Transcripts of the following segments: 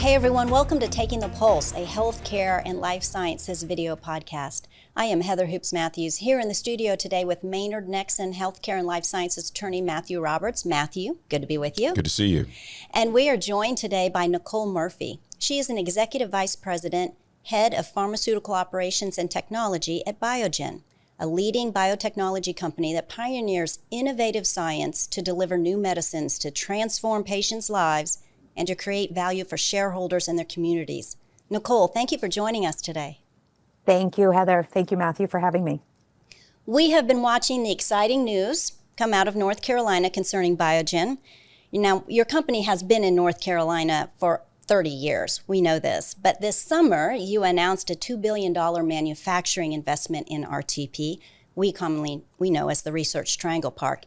Hey everyone, welcome to Taking the Pulse, a healthcare and life sciences video podcast. I am Heather Hoops Matthews here in the studio today with Maynard Nexsen healthcare and life sciences attorney Matthew Roberts. Matthew, good to be with you. Good to see you. And we are joined today by Nicole Murphy. She is an executive vice president, head of pharmaceutical operations and technology at Biogen, a leading biotechnology company that pioneers innovative science to deliver new medicines to transform patients' lives and to create value for shareholders and their communities. Nicole, thank you for joining us today. Thank you, Heather. Thank you, Matthew, for having me. We have been watching the exciting news come out of North Carolina concerning Biogen. Now, your company has been in North Carolina for 30 years. We know this. But this summer, you announced a $2 billion manufacturing investment in RTP, we know as the Research Triangle Park.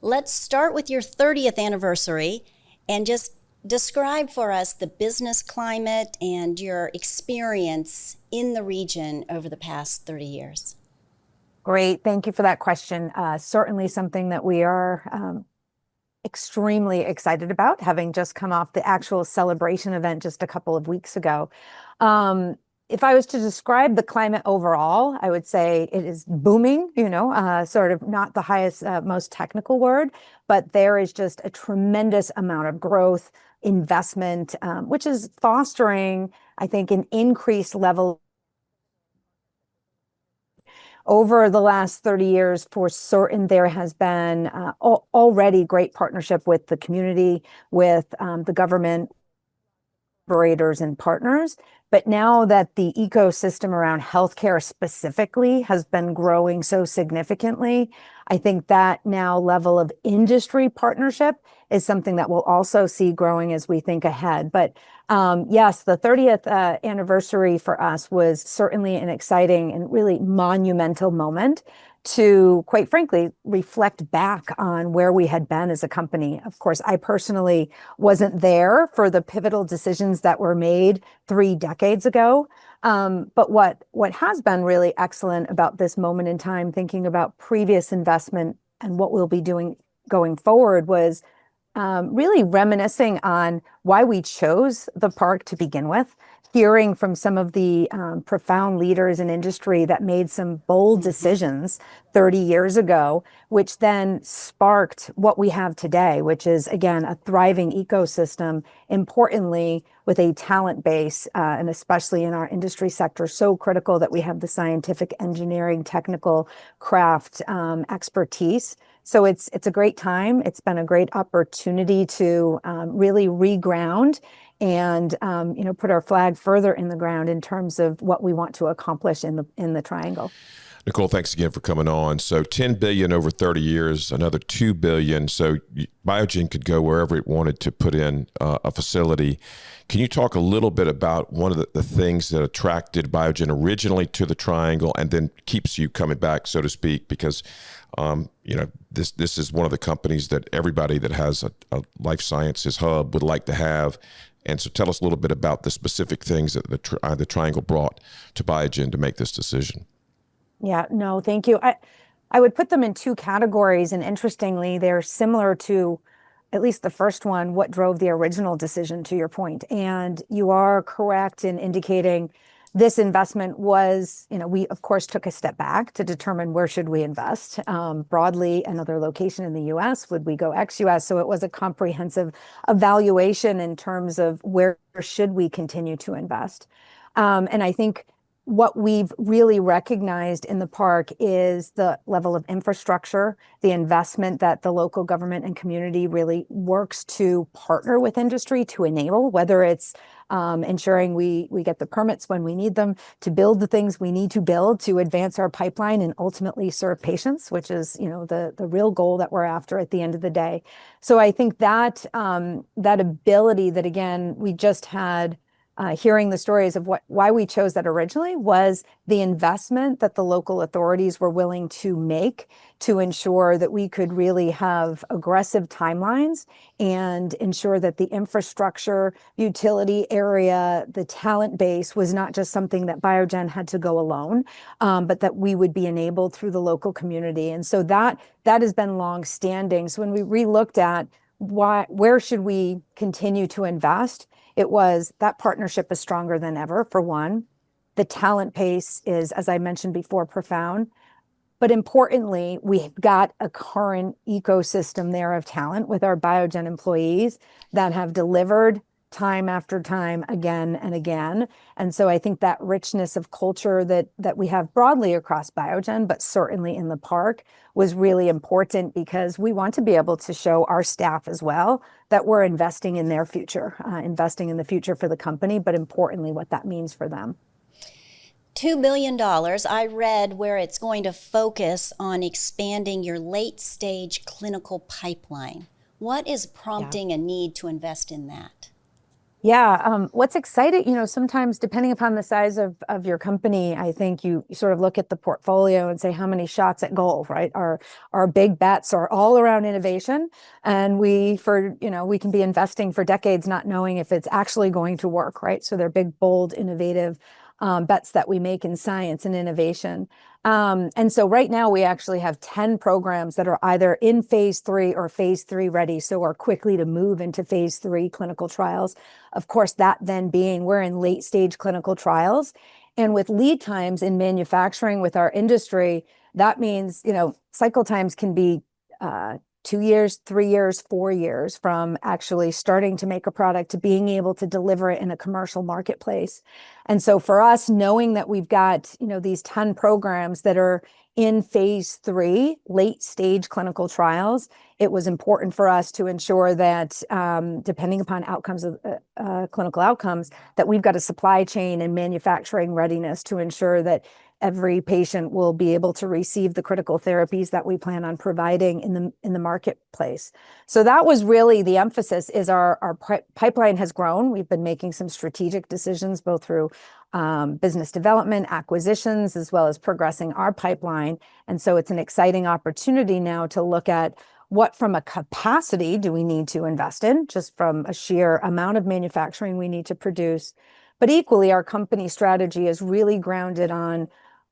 Let's start with your 30th anniversary and just describe for us the business climate and your experience in the region over the past 30 years. Great. Thank you for that question. Certainly something that we are extremely excited about, having just come off the actual celebration event just a couple of weeks ago. If I was to describe the climate overall, I would say it is booming, sort of not the highest, most technical word, but there is just a tremendous amount of growth, investment, which is fostering, I think, an increased level over the last 30 years. For certain, there has been already great partnership with the community, with the government, operators and partners. But now that the ecosystem around healthcare specifically has been growing so significantly, I think that now level of industry partnership is something that we'll also see growing as we think ahead. But yes, the 30th anniversary for us was certainly an exciting and really monumental moment to, quite frankly, reflect back on where we had been as a company. Of course, I personally wasn't there for the pivotal decisions that were made 3 decades ago. But what has been really excellent about this moment in time, thinking about previous investment and what we'll be doing going forward, was really reminiscing on why we chose the park to begin with, hearing from some of the profound leaders in industry that made some bold decisions 30 years ago, which then sparked what we have today, which is, again, a thriving ecosystem, importantly, with a talent base, and especially in our industry sector, so critical that we have the scientific, engineering, technical, craft expertise. So it's a great time. It's been a great opportunity to really reground and put our flag further in the ground in terms of what we want to accomplish in the triangle. Nicole, thanks again for coming on. So $10 billion over 30 years, another $2 billion. So Biogen could go wherever it wanted to put in a facility. Can you talk a little bit about one of the things that attracted Biogen originally to the triangle and then keeps you coming back, so to speak? Because this is one of the companies that everybody that has a life sciences hub would like to have. And so tell us a little bit about the specific things that the triangle brought to Biogen to make this decision. Yeah, no, thank you. I would put them in 2 categories, and interestingly, they're similar to, at least the first one, what drove the original decision, to your point. And you are correct in indicating this investment was, we of course took a step back to determine where should we invest broadly, another location in the US, would we go ex-US? So it was a comprehensive evaluation in terms of where should we continue to invest. And I think what we've really recognized in the park is the level of infrastructure, the investment that the local government and community really works to partner with industry to enable, whether it's ensuring we get the permits when we need them, to build the things we need to build to advance our pipeline and ultimately serve patients, which is the real goal that we're after at the end of the day. So I think that that ability that, again, we just had hearing the stories of why we chose that originally was the investment that the local authorities were willing to make to ensure that we could really have aggressive timelines and ensure that the infrastructure, utility area, the talent base was not just something that Biogen had to go alone, but that we would be enabled through the local community. And so that has been long standing. So when we relooked at where should we continue to invest? It was that partnership is stronger than ever, for one. The talent pace is, as I mentioned before, profound. But importantly, we've got a current ecosystem there of talent with our Biogen employees that have delivered time after time, again and again. And so I think that richness of culture that we have broadly across Biogen, but certainly in the park, was really important because we want to be able to show our staff as well that we're investing in their future, investing in the future for the company, but importantly, what that means for them. $2 billion, I read where it's going to focus on expanding your late-stage clinical pipeline. What is prompting a need to invest in that? Yeah, what's exciting, sometimes depending upon the size of your company, I think you sort of look at the portfolio and say, how many shots at goal, right? Our big bets are all around innovation, and we can be investing for decades not knowing if it's actually going to work, right? So they're big, bold, innovative bets that we make in science and innovation. And so right now we actually have 10 programs that are either in phase 3 or phase 3 ready, so are quickly to move into phase 3 clinical trials. Of course, that then being we're in late stage clinical trials. And with lead times in manufacturing with our industry, that means, cycle times can be 2 years, 3 years, 4 years from actually starting to make a product to being able to deliver it in a commercial marketplace. And so for us, knowing that we've got, these 10 programs that are in phase 3, late stage clinical trials, it was important for us to ensure that depending upon outcomes of clinical outcomes, that we've got a supply chain and manufacturing readiness to ensure that every patient will be able to receive the critical therapies that we plan on providing in the marketplace. So that was really the emphasis. Is our pipeline has grown. We've been making some strategic decisions both through business development, acquisitions, as well as progressing our pipeline. And so it's an exciting opportunity now to look at what from a capacity do we need to invest in, just from a sheer amount of manufacturing we need to produce. But equally, our company strategy is really grounded on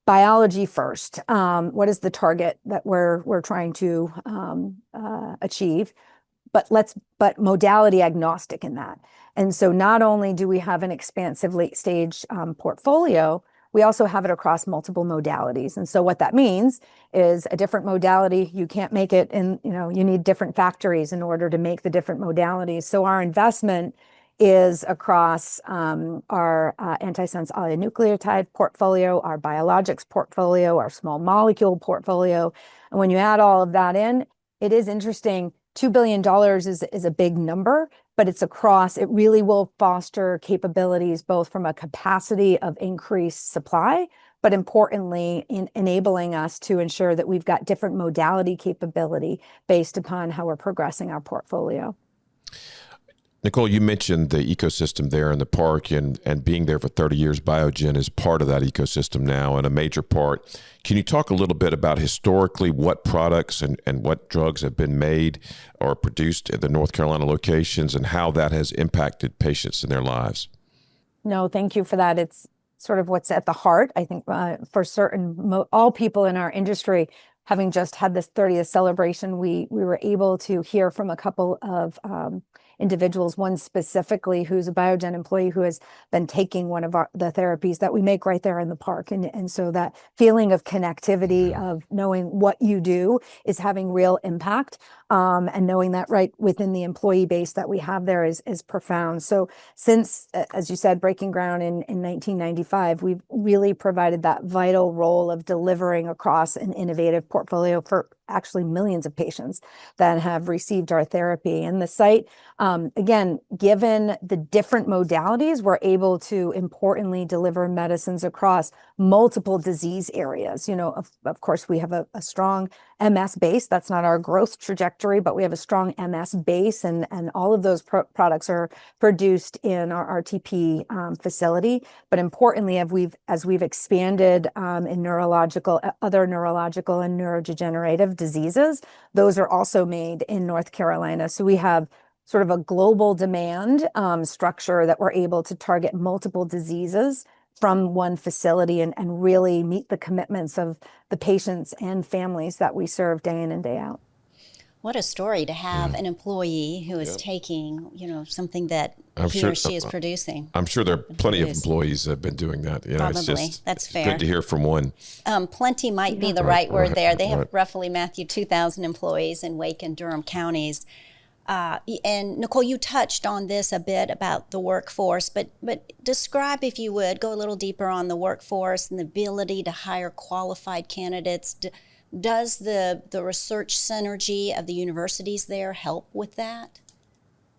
biology first. What is the target that we're trying to achieve? But modality agnostic in that. And so not only do we have an expansive late stage portfolio, we also have it across multiple modalities. And so what that means is a different modality, you can't make it in, you need different factories in order to make the different modalities. So our investment is across our antisense oligonucleotide portfolio, our biologics portfolio, our small molecule portfolio. And when you add all of that in, it is interesting. $2 billion is a big number, but it's across, it really will foster capabilities both from a capacity of increased supply, but importantly, in enabling us to ensure that we've got different modality capability based upon how we're progressing our portfolio. Nicole, you mentioned the ecosystem there in the park and being there for 30 years. Biogen is part of that ecosystem now and a major part. Can you talk a little bit about historically what products and what drugs have been made or produced at the North Carolina locations and how that has impacted patients in their lives? No, thank you for that. It's sort of what's at the heart, I think, for certain, all people in our industry. Having just had this 30th celebration, we were able to hear from a couple of individuals, one specifically who's a Biogen employee who has been taking one of the therapies that we make right there in the park. And so that feeling of connectivity of knowing what you do is having real impact, and knowing that right within the employee base that we have there is profound. So since, as you said, breaking ground in 1995, we've really provided that vital role of delivering across an innovative portfolio for actually millions of patients that have received our therapy. And the site, again, given the different modalities, we're able to importantly deliver medicines across multiple disease areas. Of course, we have a strong MS base. That's not our growth trajectory, but we have a strong MS base, and all of those products are produced in our RTP facility. But importantly, as we've expanded in other neurological and neurodegenerative diseases, those are also made in North Carolina. So we have sort of a global demand structure that we're able to target multiple diseases from one facility and really meet the commitments of the patients and families that we serve day in and day out. What a story to have an employee who is Yep. taking, something that I'm he sure or she is producing. I'm sure there are plenty of Produce. employees that have been doing that. It's Probably. just That's it's fair. good to hear from one. Plenty might be the right word there. They have roughly, Matthew, 2,000 employees in Wake and Durham counties. And Nicole, you touched on this a bit about the workforce, but describe, if you would, go a little deeper on the workforce and the ability to hire qualified candidates. Does the research synergy of the universities there help with that?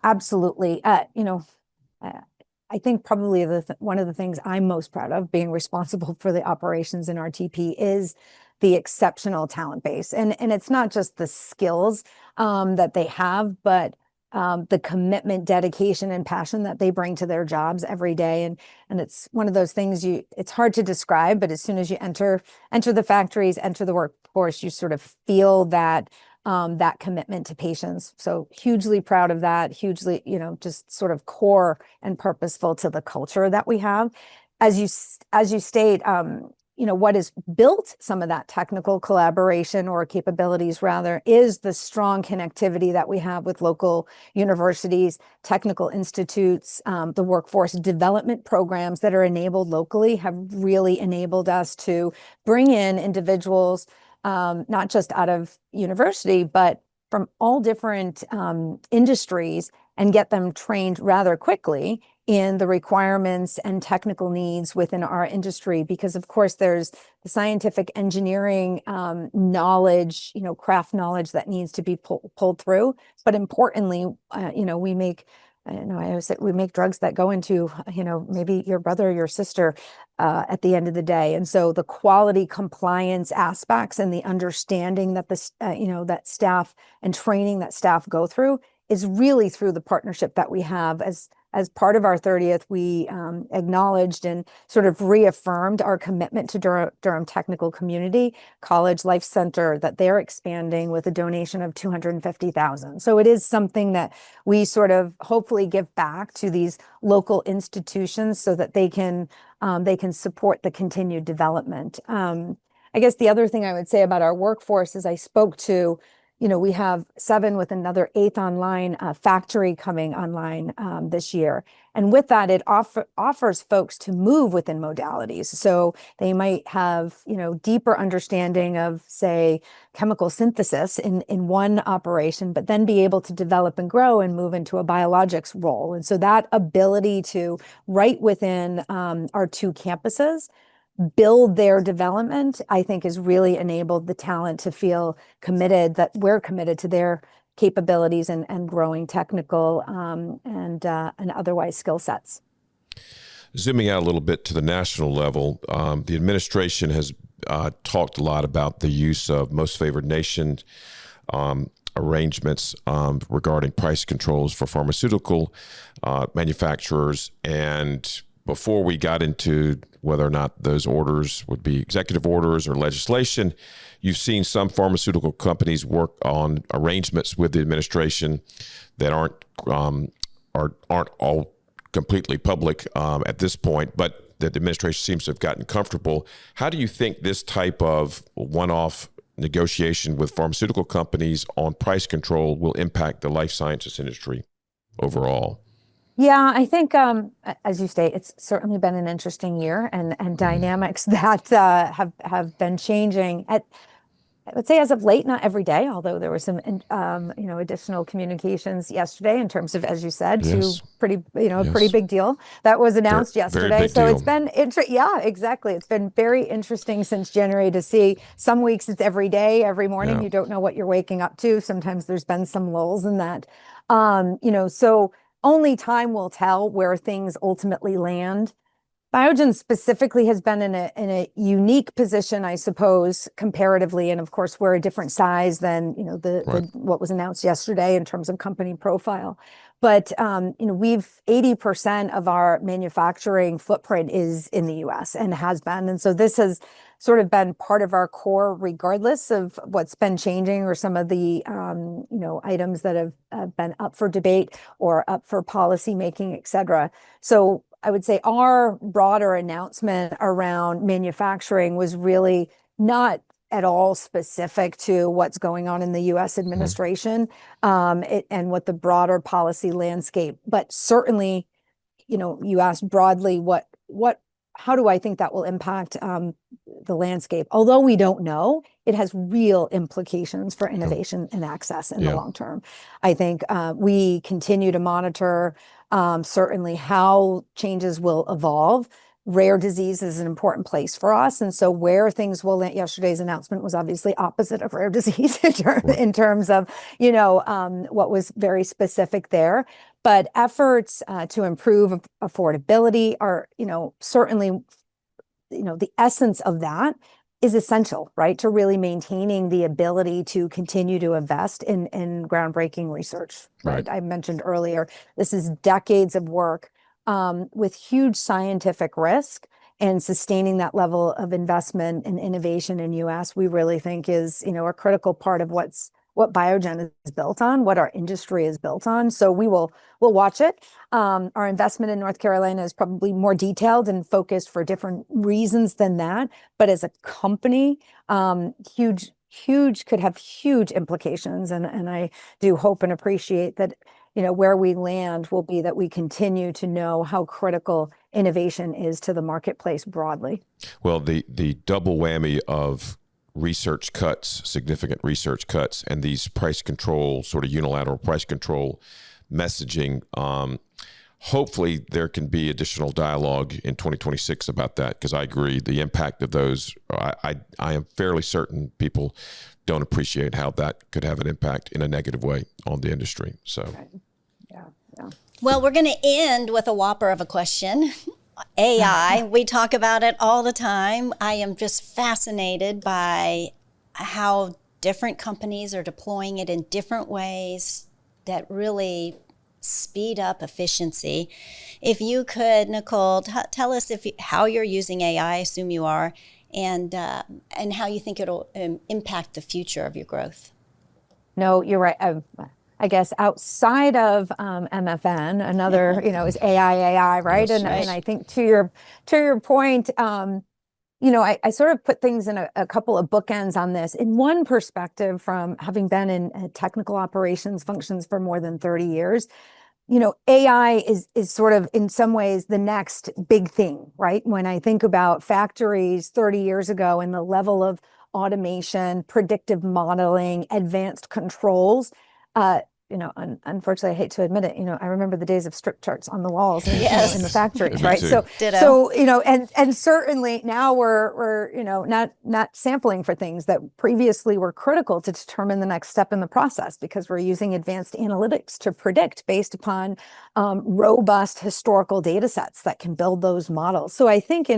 Absolutely. I think probably one of the things I'm most proud of being responsible for the operations in RTP is the exceptional talent base. And it's not just the skills that they have, but the commitment, dedication, and passion that they bring to their jobs every day. And it's one of those things it's hard to describe, but as soon as you enter the factories, enter the workforce, you sort of feel that commitment to patients. So hugely proud of that, hugely, just sort of core and purposeful to the culture that we have. As you state, what has built some of that technical collaboration or capabilities rather is the strong connectivity that we have with local universities, technical institutes. The workforce development programs that are enabled locally have really enabled us to bring in individuals, not just out of university, but from all different industries, and get them trained rather quickly in the requirements and technical needs within our industry. Because of course there's the scientific engineering knowledge, craft knowledge that needs to be pulled through. But importantly, we make, I always say we make drugs that go into, maybe your brother or your sister at the end of the day. And so the quality compliance aspects and the understanding that that staff and training that staff go through is really through the partnership that we have. As part of our 30th, we acknowledged and sort of reaffirmed our commitment to Durham Technical Community College Life Center, that they're expanding with a donation of $250,000. So it is something that we sort of hopefully give back to these local institutions so that they can support the continued development. I guess the other thing I would say about our workforce is I spoke to, we have 7 with another 8th online factory coming online this year. And with that, it offers folks to move within modalities. So they might have, deeper understanding of, say, chemical synthesis in one operation, but then be able to develop and grow and move into a biologics role. And so that ability to, right within our 2 campuses, build their development, I think has really enabled the talent to feel committed, that we're committed to their capabilities and growing technical and otherwise skill sets. Zooming out a little bit to the national level, the administration has talked a lot about the use of most favored nation arrangements regarding price controls for pharmaceutical manufacturers. And before we got into whether or not those orders would be executive orders or legislation, you've seen some pharmaceutical companies work on arrangements with the administration that aren't all completely public at this point, but that the administration seems to have gotten comfortable. How do you think this type of one-off negotiation with pharmaceutical companies on price control will impact the life sciences industry overall? Yeah, I think, as you state, it's certainly been an interesting year, and dynamics that have been changing. I would say as of late, not every day, although there were some additional communications yesterday in terms of, as you said, Yes. a pretty big deal that was announced yesterday. Very big So deal. it's been yeah, exactly. It's been very interesting since January to see. Some weeks it's every day, every morning. Yeah. You don't know what you're waking up to. Sometimes there's been some lulls in that. So only time will tell where things ultimately land. Biogen specifically has been in a unique position, I suppose, comparatively, and of course we're a different size than Right. what was announced yesterday in terms of company profile. But we've 80% of our manufacturing footprint is in the U.S. and has been, and so this has sort of been part of our core, regardless of what's been changing or some of the items that have been up for debate or up for policy making, et cetera. So I would say our broader announcement around manufacturing was really not at all specific to what's going on in the U.S. administration, and what the broader policy landscape. But certainly, you asked broadly, how do I think that will impact the landscape? Although we don't know, it has real implications for innovation and access in the long term. I think we continue to monitor certainly how changes will evolve. Rare disease is an important place for us. And so where things will land, yesterday's announcement was obviously opposite of rare disease in terms of, what was very specific there. But efforts to improve affordability are, certainly, the essence of that is essential, right? To really maintaining the ability to continue to invest in groundbreaking research, right? I mentioned earlier, this is decades of work with huge scientific risk, and sustaining that level of investment and innovation in U.S. we really think is, a critical part of what Biogen is built on, what our industry is built on. So we'll watch it. Our investment in North Carolina is probably more detailed and focused for different reasons than that. But as a company, could have huge implications. And I do hope and appreciate that, where we land will be that we continue to know how critical innovation is to the marketplace broadly. Well, the double whammy of research cuts, significant research cuts, and these price control, sort of unilateral price control messaging. Hopefully there can be additional dialogue in 2026 about that, because I agree the impact of those, I am fairly certain people don't appreciate how that could have an impact in a negative way on the industry. So, yeah. Well, we're going to end with a whopper of a question. AI, we talk about it all the time. I am just fascinated by how different companies are deploying it in different ways that really speed up efficiency. If you could, Nicole, tell us how you're using AI, I assume you are, and how you think it'll impact the future of your growth. No, you're right. I guess outside of MFN, another, is AI, right? Yes, And I think to your point, I sort of put things in a couple of bookends on this. In one perspective, from having been in technical operations functions for more than 30 years, AI is sort of in some ways the next big thing, right? When I think about factories 30 years ago and the level of automation, predictive modeling, advanced controls, unfortunately, I hate to admit it, I remember the days of strip charts on the walls in the factories, right? too. So, and certainly now we're not sampling for things that previously were critical to determine the next step in the process, because we're using advanced analytics to predict based upon robust historical data sets that can build those models. So I think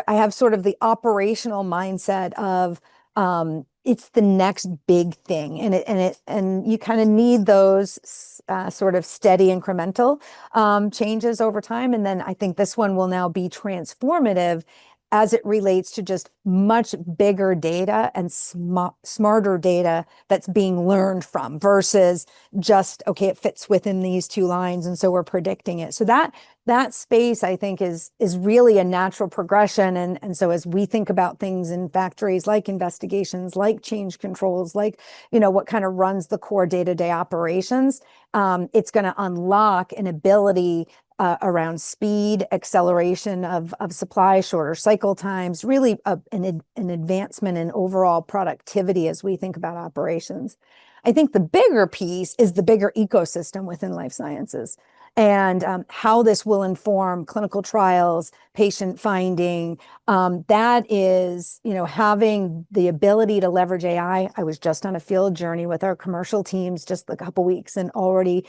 I have sort of the operational mindset of it's the next big thing, and you kind of need those sort of steady incremental changes over time. And then I think this one will now be transformative as it relates to just much bigger data and smarter data that's being learned from, versus just, okay, it fits within these two lines, and so we're predicting it. So that space, I think, is really a natural progression. And so as we think about things in factories, like investigations, like change controls, like, what kind of runs the core day-to-day operations, it's going to unlock an ability around speed, acceleration of supply, shorter cycle times, really an advancement in overall productivity as we think about operations. I think the bigger piece is the bigger ecosystem within life sciences, and how this will inform clinical trials, patient finding. That is, having the ability to leverage AI. I was just on a field journey with our commercial teams just a couple weeks, and already,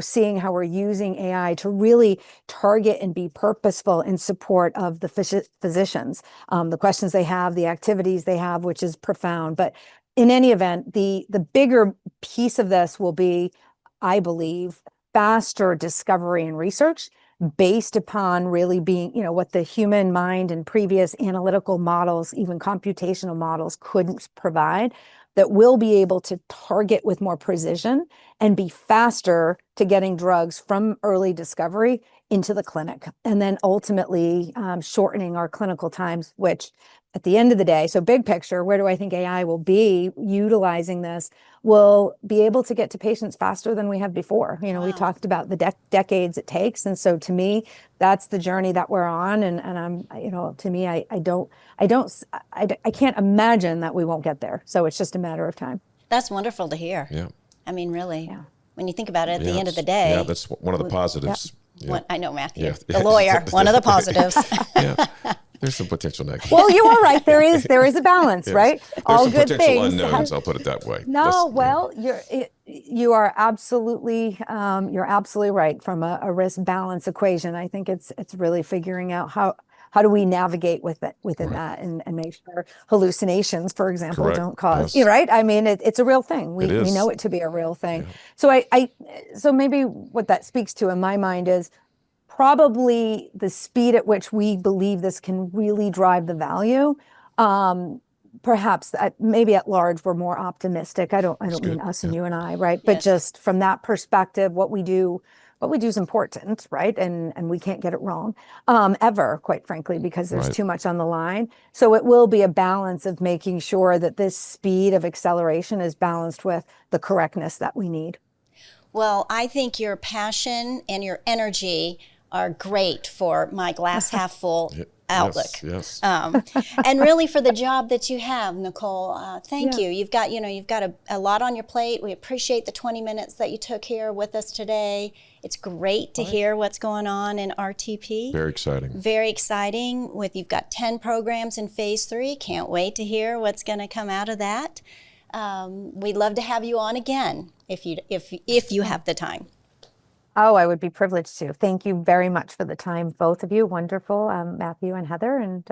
seeing how we're using AI to really target and be purposeful in support of the physicians, the questions they have, the activities they have, which is profound. But in any event, the bigger piece of this will be, I believe, faster discovery and research based upon really being, what the human mind and previous analytical models, even computational models, couldn't provide, that we'll be able to target with more precision and be faster to getting drugs from early discovery into the clinic, and then ultimately shortening our clinical times, which at the end of the day, so big picture, where do I think AI will be utilizing this? We'll be able to get to patients faster than we have before. We Wow. talked about the decades it takes. And so to me, that's the journey that we're on. And I'm, to me, I can't imagine that we won't get there. So it's just a matter of time. That's wonderful to hear. Yeah. I mean, really, Yeah. when you think about it, at the end of the day. Yeah, that's one of the positives. Yeah. I know, Matthew, Yeah. the lawyer, one of the positives. Yeah. There's some potential negatives. Well, you are right. There is a balance, Yes. right? There's All some good potential things. unknowns, I'll put it that way. No, well, you are absolutely right from a risk balance equation. I think it's really figuring out how do we navigate within that and make sure hallucinations, for example, Correct. don't cause, Yes. right? I mean, it's a real thing. It is. We know it to be a real thing. Yeah. So so maybe what that speaks to in my mind is probably the speed at which we believe this can really drive the value. Perhaps maybe at large we're more optimistic. I don't mean us and you and I, right? But Yes. just from that perspective, what we do is important, right? And we can't get it wrong ever, quite frankly, because there's Right. too much on the line. So it will be a balance of making sure that this speed of acceleration is balanced with the correctness that we need. Well, I think your passion and your energy are great for my glass half full outlook. Yes. And really for the job that you have, Nicole. Thank Yeah. you. You've got a lot on your plate. We appreciate the 20 minutes that you took here with us today. It's great to hear what's going on in RTP. Very exciting. Very exciting. You've got 10 programs in phase 3. Can't wait to hear what's going to come out of that. We'd love to have you on again if you have the time. Oh, I would be privileged to. Thank you very much for the time, both of you. Wonderful, Matthew and Heather, and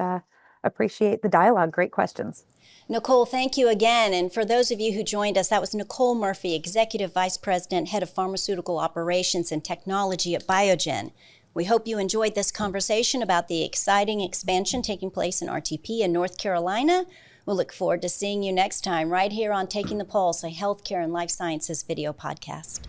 appreciate the dialogue. Great questions. Nicole, thank you again. And for those of you who joined us, that was Nicole Murphy, Executive Vice President, Head of Pharmaceutical Operations and Technology at Biogen. We hope you enjoyed this conversation about the exciting expansion taking place in RTP in North Carolina. We'll look forward to seeing you next time right here on Taking the Pulse, a healthcare and life sciences video podcast.